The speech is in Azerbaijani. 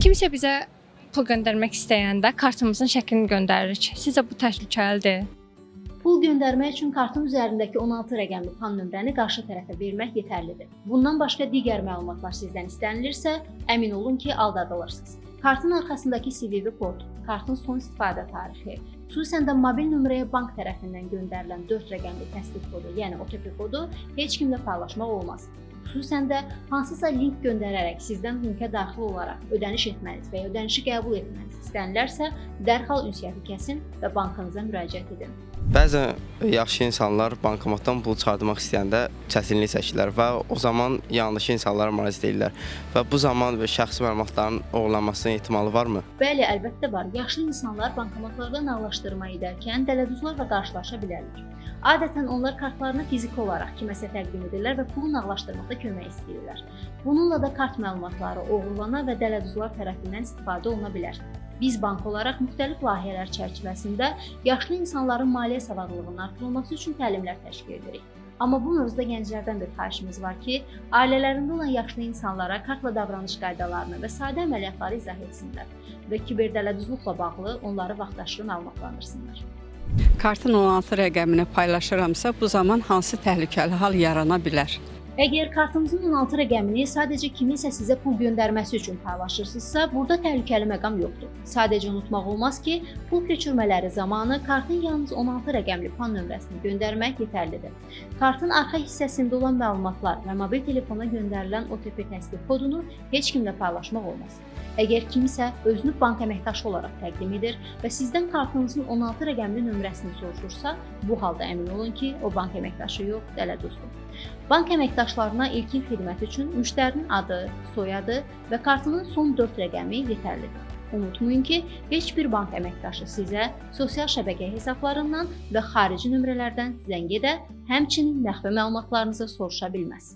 Kimsə bizə pul göndərmək istəyəndə kartımızın şəklini göndəririk. Sizcə bu təhlükəlidir? Pul göndərmək üçün kartın üzərindəki 16 rəqəmli PAN nömrəni qarşı tərəfə vermək yetərlidir. Bundan başqa digər məlumatlar sizdən istənilirsə, əmin olun ki, aldadılırsınız. Kartın arxasındakı CVV kod, kartın son istifadə tarixi, xüsusən də mobil nömrəyə bank tərəfindən göndərilən 4 rəqəmli təsdiq kodu, yəni OTP kodu heç kimlə paylaşmaq olmaz. Xüsusən də hansısa link göndərərək sizdən linkə daxil olaraq ödəniş etməniz və ya ödənişi qəbul etməniz istənilərsə, dərhal ünsiyyəti kəsin və bankınıza müraciət edin. Bəzən yaxşı insanlar bankomatdan pul çıxartmaq istəyəndə çətinlik çəkirlər və o zaman yanlış insanlara müraciət edirlər və bu zaman şəxsi məlumatların oğurlanmasının ehtimalı varmı? Bəli, əlbəttə var. Yaşlı insanlar bankomatlardan nağdlaşdırma edərkən dələduzlarla qarşılaşa bilərlər. Adətən onlar kartlarını fiziki olaraq kiməsə təqdim edirlər və pulu nağdlaşdırmaqda kömək istəyirlər. Bununla da kart məlumatları oğurlana və dələduzlar tərəfindən istifadə oluna bilər. Biz bank olaraq müxtəlif layihələr çərçivəsində yaşlı insanların maliyyə savadlılığının artırılması üçün təlimlər təşkil edirik. Amma bu mövzuda gənclərdən bir xahişimiz var ki, ailələrində olan yaşlı insanlara kartla davranış qaydalarını və sadə əməliyyatları izah etsinlər və kiberdələduzluqla bağlı onları vaxtaşırı məlumatlandırsınlar. Kartın 16 rəqəmini paylaşıramsa, bu zaman hansı təhlükəli hal yarana bilər? Əgər kartınızın 16 rəqəmini sadəcə kiminsə sizə pul göndərməsi üçün paylaşırsınızsa, burada təhlükəli məqam yoxdur. Sadəcə unutmaq olmaz ki, pul köçürmələri zamanı kartın yalnız 16 rəqəmli PAN nömrəsini göndərmək yetərlidir. Kartın arxa hissəsində olan məlumatlar və mobil telefona göndərilən OTP təsdiq kodunu heç kimlə paylaşmaq olmaz. Əgər kimsə özünü bank əməkdaşı olaraq təqdim edir və sizdən kartınızın 16 rəqəmli nömrəsini soruşursa, bu halda əmin olun ki, o bank əməkdaşı yox, dələduzdur. Bank əməkdaşlarına ilkin xidmət üçün müştərinin adı, soyadı və kartının son 4 rəqəmi yetərlidir. Unutmayın ki, heç bir bank əməkdaşı sizə sosial şəbəkə hesablarından və xarici nömrələrdən zəng edə, həmçinin məxfi məlumatlarınızı soruşa bilməz.